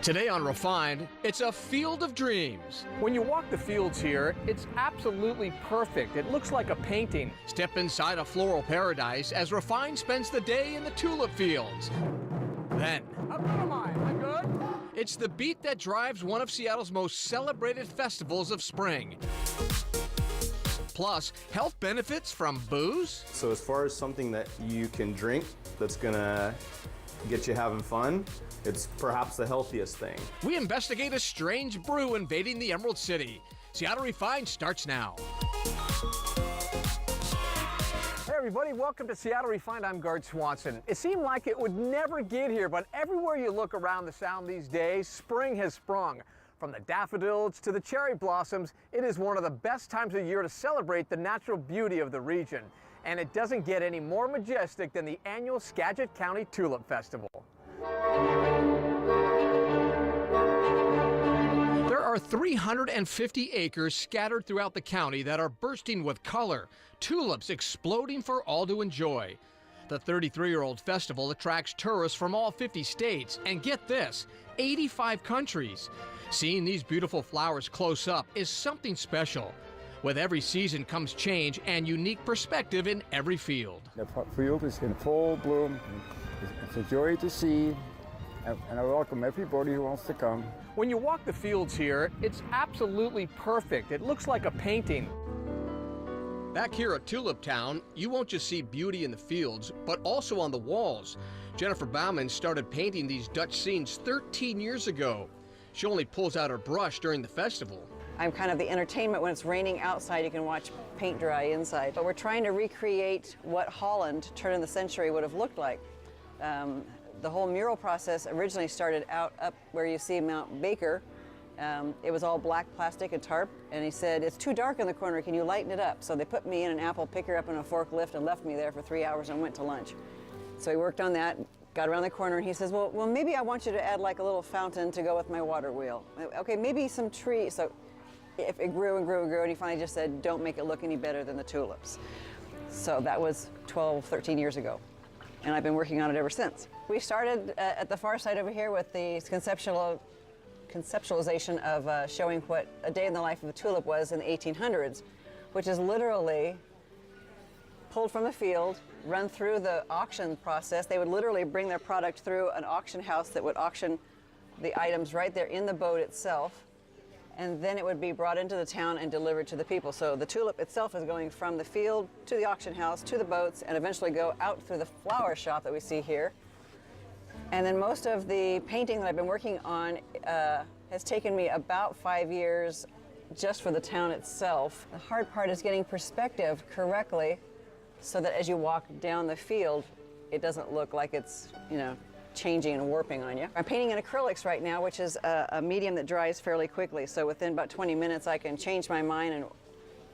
Today on Refined, it's a field of dreams. When you walk the fields here, it's absolutely perfect. It looks like a painting. Step inside a floral paradise as Refined spends the day in the tulip fields. Then, How good am I? I'm good? it's the beat that drives one of Seattle's most celebrated festivals of spring. Plus, health benefits from booze. So as far as something that you can drink that's gonna get you having fun, it's perhaps the healthiest thing. We investigate a strange brew invading the Emerald City. Seattle Refined starts now. Hey everybody, welcome to Seattle Refined. I'm Gard Swanson. It seemed like it would never get here, but everywhere you look around the Sound these days, spring has sprung. From the daffodils to the cherry blossoms, it is one of the best times of year to celebrate the natural beauty of the region. And it doesn't get any more majestic than the annual Skagit County Tulip Festival. There are 350 acres scattered throughout the county that are bursting with color, tulips exploding for all to enjoy. The 33-year-old festival attracts tourists from all 50 states and, get this, 85 countries. Seeing these beautiful flowers close up is something special. With every season comes change and unique perspective in every field. The field is in full bloom. It's a joy to see, and I welcome everybody who wants to come. When you walk the fields here, it's absolutely perfect. It looks like a painting. Back here at Tulip Town, you won't just see beauty in the fields, but also on the walls. Jennifer Bauman started painting these Dutch scenes 13 years ago. She only pulls out her brush during the festival. I'm kind of the entertainment. When it's raining outside, you can watch paint dry inside. But we're trying to recreate what Holland, turn of the century, would have looked like. The whole mural process originally started out up where you see Mount Baker. It was all black plastic and tarp, and he said, "It's too dark in the corner, can you lighten it up?" So they put me in an apple picker up in a forklift and left me there for 3 hours and went to lunch. So he worked on that, got around the corner, and he says, well, maybe I want you to add like a little fountain to go with my water wheel. Okay, maybe some trees. So if it grew and grew and grew, and he finally just said, don't make it look any better than the tulips. So that was 12, 13 years ago, and I've been working on it ever since. We started at the far side over here with the conceptualization of showing what a day in the life of a tulip was in the 1800s, which is literally pulled from a field, run through the auction process. They would literally bring their product through an auction house that would auction the items right there in the boat itself, and then it would be brought into the town and delivered to the people. So the tulip itself is going from the field to the auction house, to the boats, and eventually go out through the flower shop that we see here. And then most of the painting that I've been working on has taken me about 5 years just for the town itself. The hard part is getting perspective correctly so that as you walk down the field, it doesn't look like it's, changing and warping on you. I'm painting in acrylics right now, which is a medium that dries fairly quickly. So within about 20 minutes, I can change my mind and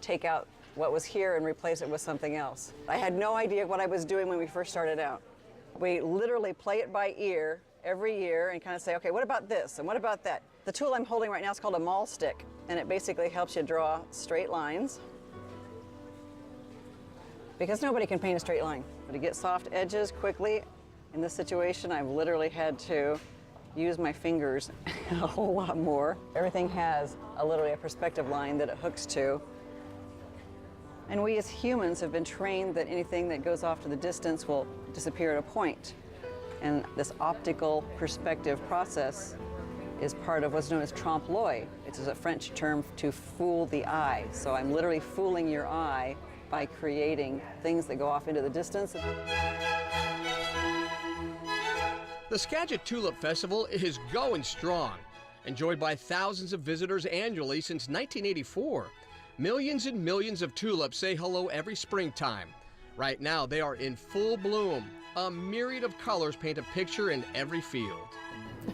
take out what was here and replace it with something else. I had no idea what I was doing when we first started out. We literally play it by ear every year and kind of say, okay, what about this and what about that? The tool I'm holding right now is called a maul stick, and it basically helps you draw straight lines, because nobody can paint a straight line. But to get soft edges quickly, in this situation, I've literally had to use my fingers a whole lot more. Everything has literally a perspective line that it hooks to. And we as humans have been trained that anything that goes off to the distance will disappear at a point. And this optical perspective process is part of what's known as trompe-l'oeil. It's a French term to fool the eye. So I'm literally fooling your eye by creating things that go off into the distance. The Skagit Tulip Festival is going strong. Enjoyed by thousands of visitors annually since 1984. Millions and millions of tulips say hello every springtime. Right now, they are in full bloom. A myriad of colors paint a picture in every field.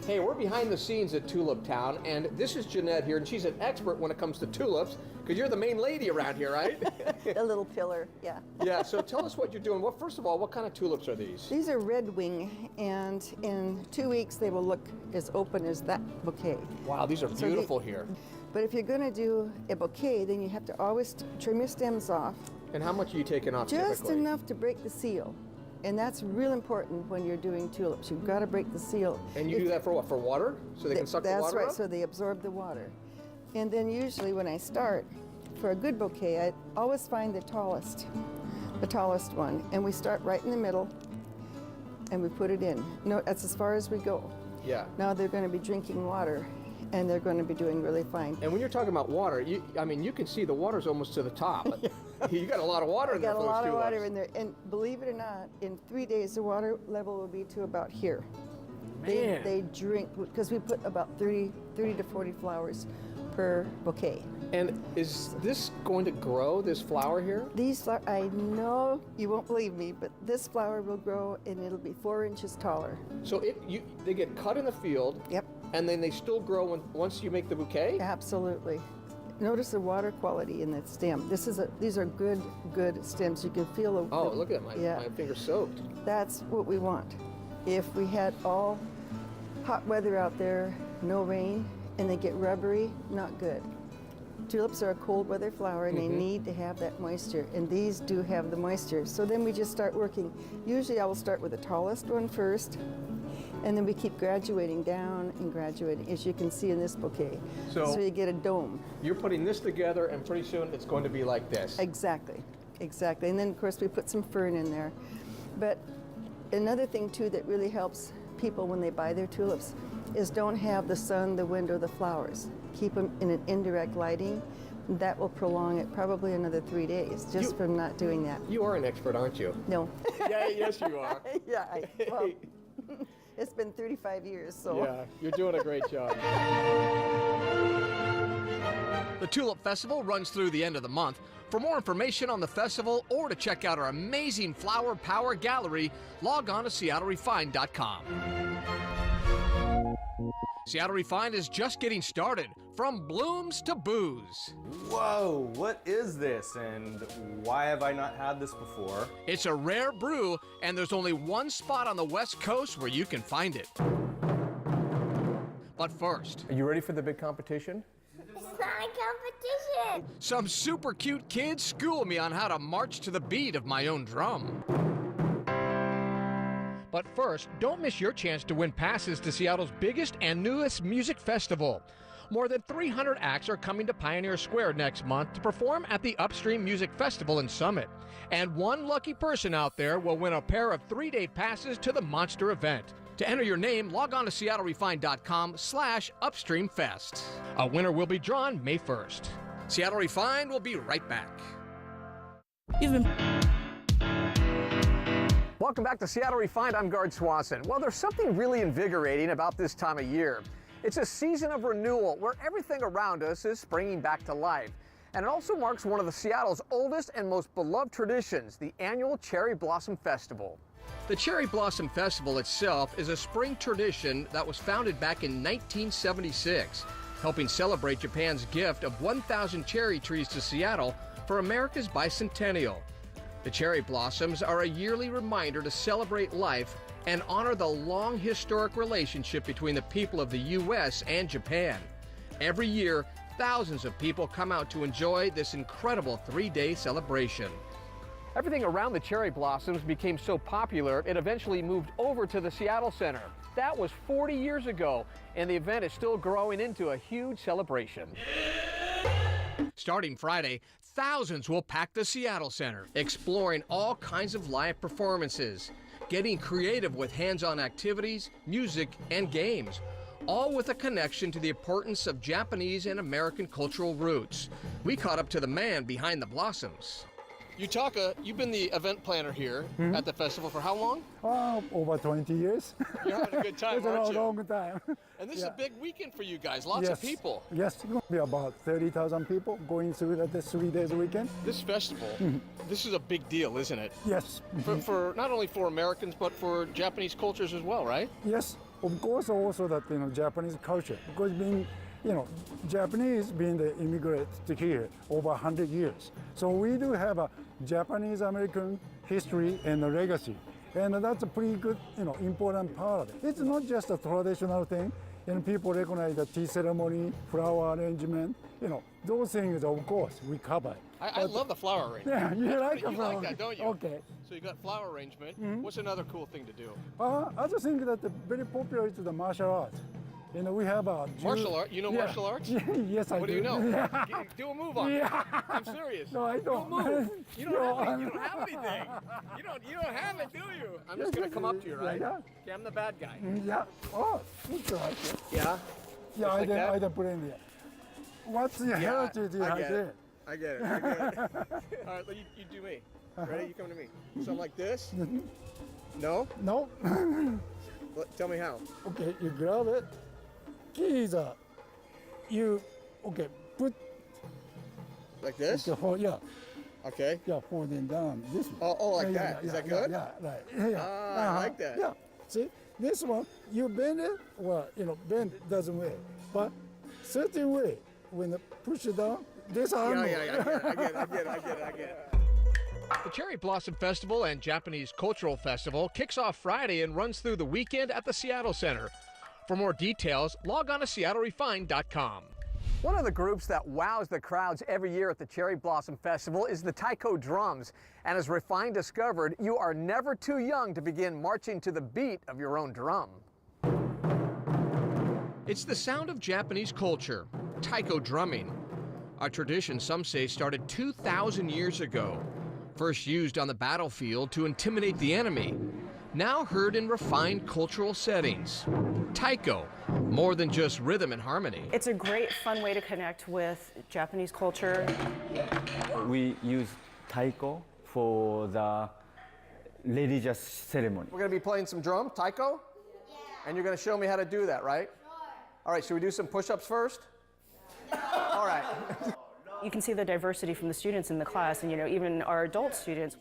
Hey, we're behind the scenes at Tulip Town, and this is Jeanette here, and she's an expert when it comes to tulips, because you're the main lady around here, right? The little pillar, yeah. Yeah, so tell us what you're doing. Well, first of all, what kind of tulips are these? These are red wing, and in 2 weeks they will look as open as that bouquet. Wow, these are beautiful here. But if you're going to do a bouquet, then you have to always trim your stems off. And how much are you taking off Just typically? enough to break the seal. And that's real important when you're doing tulips. You've got to break the seal. And you do that for what? For water? So they can suck the That's water right, up? so they absorb the water. And then usually when I start, for a good bouquet, I always find the tallest one. And we start right in the middle, and we put it in. No, that's as far as we go. Yeah. Now they're going to be drinking water, and they're going to be doing really fine. And when you're talking about water, I mean, you can see the water's almost to the top. You got a lot of water in there Got for a lot those of water tulips. in there, and believe it or not, in 3 days the water level will be to about here. Man. They drink, because we put about 30 to 40 flowers per bouquet. And is this going to grow, this flower here? These flowers, I know you won't believe me, but this flower will grow and it'll be 4 inches taller. So they get cut in the field, Yep, and then they still grow once you make the bouquet? absolutely. Notice the water quality in the stem. These are good stems. You can feel the. Oh, look at my finger's soaked. That's what we want. If we had all hot weather out there, no rain, and they get rubbery, not good. Tulips are a cold weather flower and they need to have that moisture, and these do have the moisture. So then we just start working. Usually I will start with the tallest one first, and then we keep graduating down and graduating, as you can see in this bouquet. So you get a dome. You're putting this together, and pretty soon it's going to be like this. Exactly. And then of course we put some fern in there. But another thing too that really helps people when they buy their tulips is don't have the sun, the wind, or the flowers. Keep them in an indirect lighting. That will prolong it probably another 3 days just from not doing that. You are an expert, aren't you? No. Yeah, yes you are. Yeah, well, it's been 35 years, so. Yeah, you're doing a great job. The Tulip Festival runs through the end of the month. For more information on the festival or to check out our amazing Flower Power Gallery, log on to SeattleRefined.com. Seattle Refined is just getting started, from blooms to booze. Whoa, what is this and why have I not had this before? It's a rare brew, and there's only one spot on the West Coast where you can find it. But first, Are you ready for the big competition? It's not a competition. some super cute kids school me on how to march to the beat of my own drum. But first, don't miss your chance to win passes to Seattle's biggest and newest music festival. More than 300 acts are coming to Pioneer Square next month to perform at the Upstream Music Festival in Summit. And one lucky person out there will win a pair of 3-day passes to the monster event. To enter your name, log on to SeattleRefined.com/UpstreamFest. A winner will be drawn May 1st. Seattle Refined will be right back. Welcome back to Seattle Refined. I'm Gard Swanson. Well, there's something really invigorating about this time of year. It's a season of renewal where everything around us is springing back to life. And it also marks one of the Seattle's oldest and most beloved traditions, the annual Cherry Blossom Festival. The Cherry Blossom Festival itself is a spring tradition that was founded back in 1976, helping celebrate Japan's gift of 1,000 cherry trees to Seattle for America's bicentennial. The cherry blossoms are a yearly reminder to celebrate life and honor the long historic relationship between the people of the U.S. and Japan. Every year, thousands of people come out to enjoy this incredible 3-day celebration. Everything around the cherry blossoms became so popular, it eventually moved over to the Seattle Center. That was 40 years ago, and the event is still growing into a huge celebration. Starting Friday, thousands will pack the Seattle Center, exploring all kinds of live performances, getting creative with hands-on activities, music, and games, all with a connection to the importance of Japanese and American cultural roots. We caught up to the man behind the blossoms. Yutaka, you've been the event planner here at the festival for how long? Over 20 years. You're having a good time, It's aren't a you? long time. And this is a big weekend for you guys, lots yes. of people. Yes, it's going to be about 30,000 people going through the 3 days weekend. This festival, this is a big deal, isn't it? Yes. For not only for Americans, but for Japanese cultures as well, right? Yes, of course also that, Japanese culture, because being, Japanese being the immigrant to here over 100 years. So we do have a Japanese-American history and a legacy. And that's a pretty good, important part of it. It's not just a traditional thing, and people recognize the tea ceremony, flower arrangement, those things, of course, we cover. I love the flower arrangement. Yeah, you like a You flower. like that, don't you? Okay. So you got flower arrangement. What's another cool thing to do? Other thing that very popular is the martial arts. You know, we have a Martial art? You know martial arts? Yes, I do. What do you know? Yeah. Do a move on me. Yeah. I'm serious. No, I don't. Move. You don't have No. anything. You don't have it, do you? I'm just gonna come up to you, right? Yeah. Okay, I'm the bad guy. Yeah. Oh, it's like it. Yeah. Yeah, like that? I don't put in there. What's the heritage you I have get there? it. I get it. All right, you do me. Ready? You come to me. Something like this? No? No. Tell me how. Okay, you grab it. Key is you put Like this? the whole Okay. holding down this one. Oh, like Yeah, that. yeah, Is that yeah, good? Yeah, right. Yeah. Ah, I like that. Yeah. See, this one you bend it. Well, bend doesn't work, but certain way when you push it down, this arm. I get it. The Cherry Blossom Festival and Japanese Cultural Festival kicks off Friday and runs through the weekend at the Seattle Center. For more details, log on to SeattleRefined.com. One of the groups that wows the crowds every year at the Cherry Blossom Festival is the Taiko Drums. And as Refined discovered, you are never too young to begin marching to the beat of your own drum. It's the sound of Japanese culture, Taiko drumming. A tradition some say started 2,000 years ago. First used on the battlefield to intimidate the enemy. Now heard in refined cultural settings. Taiko, more than just rhythm and harmony. It's a great, fun way to connect with Japanese culture. We use taiko for the religious ceremony. We're going to be playing some drum, Taiko? Yeah. And you're going to show me how to do that, right? Sure. All right, should we do some push-ups first? All right. You can see the diversity from the students in the class, and even our adult students.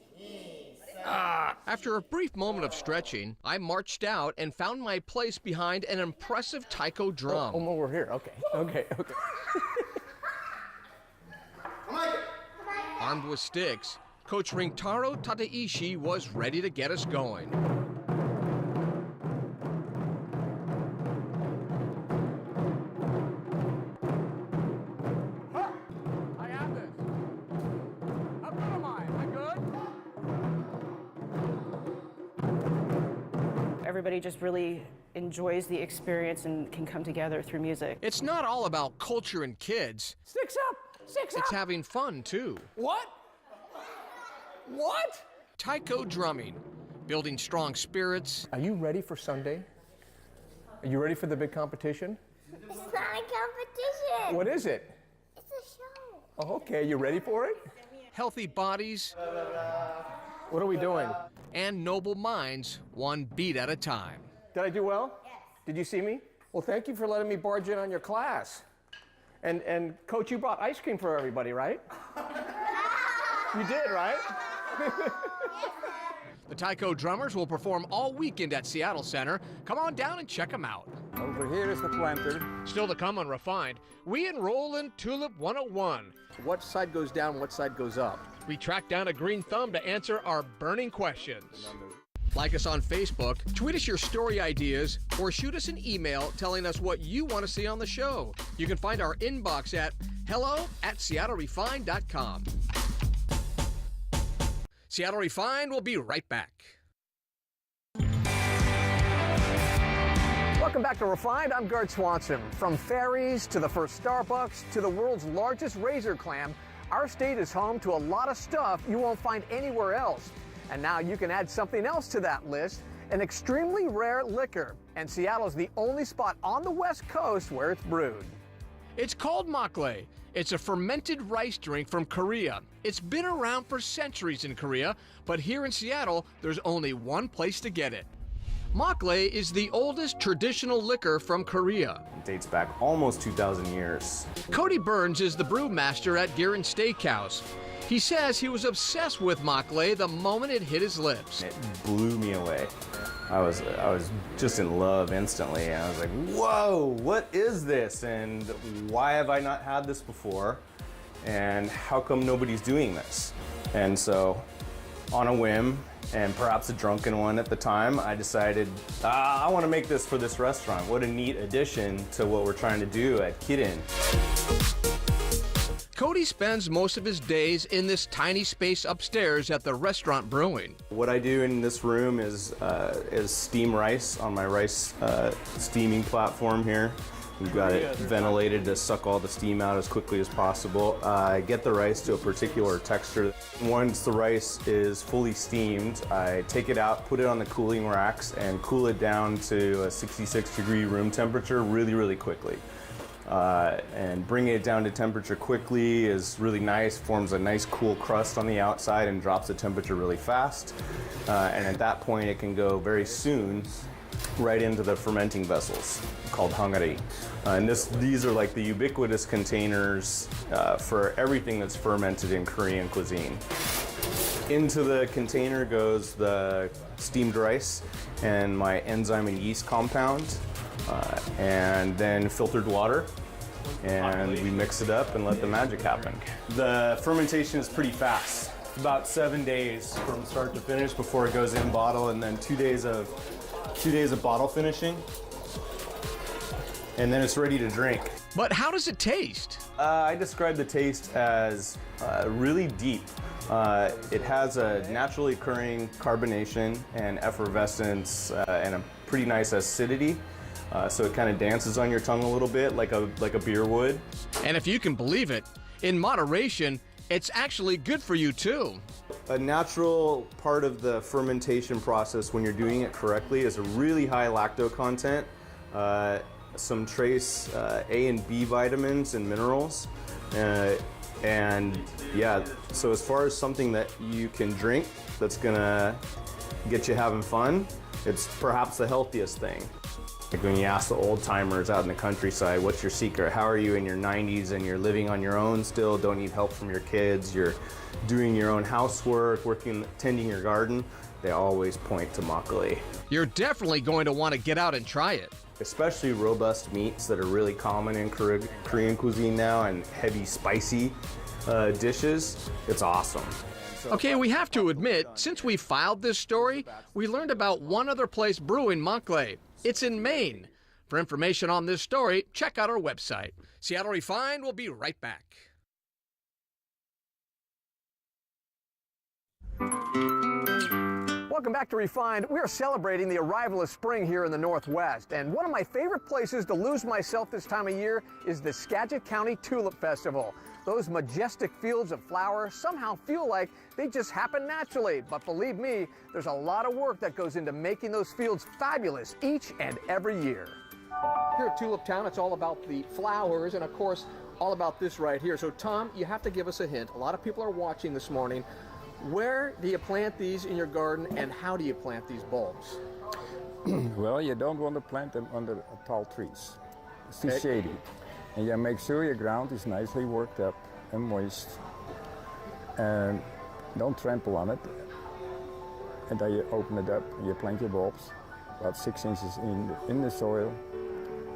After a brief moment of stretching, I marched out and found my place behind an impressive Taiko drum. Oh, we're here. Okay. Armed with sticks, Coach Rintaro Tateishi was ready to get us going. I have this. How good am I? Am I good? Everybody just really enjoys the experience and can come together through music. It's not all about culture and kids. Sticks up! It's having fun, too. What? Taiko drumming, building strong spirits. Are you ready for Sunday? Are you ready for the big competition? It's not a competition. What is it? It's a show. Oh, okay. You ready for it? Healthy bodies What are we doing? and noble minds, one beat at a time. Did I do well? Yes. Did you see me? Well, thank you for letting me barge in on your class. And Coach, you brought ice cream for everybody, right? You did, right? The Taiko drummers will perform all weekend at Seattle Center. Come on down and check them out. Over here is the planter. Still to come on Refined, we enroll in Tulip 101. What side goes down, what side goes up? We track down a green thumb to answer our burning questions. Like us on Facebook, tweet us your story ideas, or shoot us an email telling us what you want to see on the show. You can find our inbox at hello@SeattleRefined.com. Seattle Refined will be right back. Welcome back to Refined. I'm Gard Swanson. From ferries to the first Starbucks to the world's largest razor clam, our state is home to a lot of stuff you won't find anywhere else. And now you can add something else to that list, an extremely rare liquor. And Seattle's the only spot on the West Coast where it's brewed. It's called makgeolli. It's a fermented rice drink from Korea. It's been around for centuries in Korea, but here in Seattle, there's only one place to get it. Makgeolli is the oldest traditional liquor from Korea. It dates back almost 2,000 years. Cody Burns is the brewmaster at Garen Steakhouse. He says he was obsessed with makgeolli the moment it hit his lips. It blew me away. I was just in love instantly, and I was like, whoa, what is this? And why have I not had this before? And how come nobody's doing this? And so, on a whim, and perhaps a drunken one at the time, I decided, I want to make this for this restaurant. What a neat addition to what we're trying to do at Kirin. Cody spends most of his days in this tiny space upstairs at the Restaurant Brewing. What I do in this room is steam rice on my rice steaming platform here. We've got it ventilated to suck all the steam out as quickly as possible. I get the rice to a particular texture. Once the rice is fully steamed, I take it out, put it on the cooling racks, and cool it down to a 66-degree room temperature really, really quickly. And bringing it down to temperature quickly is really nice, forms a nice cool crust on the outside and drops the temperature really fast. And at that point, it can go very soon right into the fermenting vessels called hangari. And these are like the ubiquitous containers for everything that's fermented in Korean cuisine. Into the container goes the steamed rice and my enzyme and yeast compound, and then filtered water. And we mix it up and let the magic happen. The fermentation is pretty fast. It's about 7 days from start to finish before it goes in bottle, and then 2 days of bottle finishing, and then it's ready to drink. But how does it taste? I describe the taste as really deep. It has a naturally occurring carbonation and effervescence and a pretty nice acidity. So it kind of dances on your tongue a little bit like a beer would. And if you can believe it, in moderation, it's actually good for you too. A natural part of the fermentation process when you're doing it correctly is a really high lacto content, some trace A and B vitamins and minerals, and yeah, so as far as something that you can drink that's gonna get you having fun, it's perhaps the healthiest thing. Like when you ask the old timers out in the countryside, what's your secret? How are you in your 90s and you're living on your own still, don't need help from your kids, you're doing your own housework, tending your garden? They always point to makgeolli. You're definitely going to want to get out and try it. Especially robust meats that are really common in Korean cuisine now, and heavy spicy dishes. It's awesome. Okay, we have to admit, since we filed this story, we learned about one other place brewing makgeolli. It's in Maine. For information on this story, check out our website. Seattle Refined will be right back. Welcome back to Refined. We are celebrating the arrival of spring here in the Northwest, and one of my favorite places to lose myself this time of year is the Skagit County Tulip Festival. Those majestic fields of flowers somehow feel like they just happen naturally, but believe me, there's a lot of work that goes into making those fields fabulous each and every year. Here at Tulip Town, it's all about the flowers and, of course, all about this right here. So, Tom, you have to give us a hint. A lot of people are watching this morning. Where do you plant these in your garden, and how do you plant these bulbs? Well, you don't want to plant them under tall trees. It's too shady. And you make sure your ground is nicely worked up and moist. And don't trample on it. And then you open it up and you plant your bulbs about 6 inches in the soil.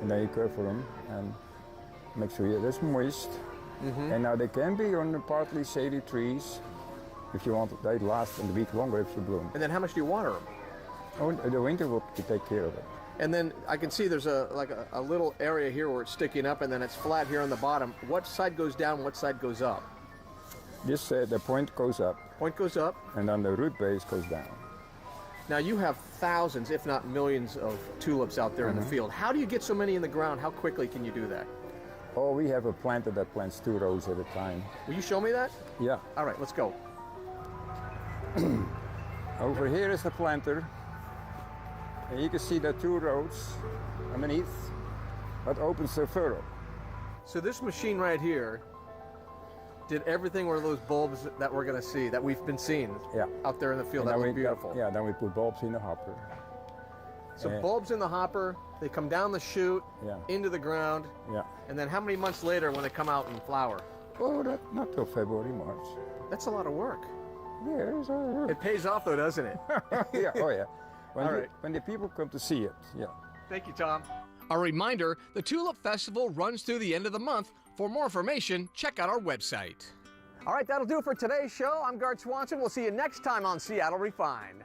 And then you cover them and make sure it's moist. And now they can be on the partly shady trees. If you want, they last a week longer if you bloom. And then how much do you water them? Oh, the winter will take care of it. And then I can see there's a little area here where it's sticking up, and then it's flat here on the bottom. What side goes down, what side goes up? This, the point goes up. Point goes up? And then the root base goes down. Now you have thousands, if not millions, of tulips out there in the field. How do you get so many in the ground? How quickly can you do that? Oh, we have a planter that plants 2 rows at a time. Will you show me that? Yeah. All right, let's go. Over here is the planter. And you can see the 2 rows underneath. That opens the furrow. So this machine right here did everything where those bulbs that we're going to see, that we've been seeing out there in the field. That was beautiful. Then we put bulbs in the hopper. So bulbs in the hopper, they come down the chute, into the ground. Yeah. And then how many months later when they come out and flower? Oh, not till February, March. That's a lot of work. Yeah, it's a lot of work. It pays off though, doesn't it? Yeah, oh yeah. When the people come to see it, yeah. Thank you, Tom. A reminder, the Tulip Festival runs through the end of the month. For more information, check out our website. All right, that'll do it for today's show. I'm Gart Swanson. We'll see you next time on Seattle Refined.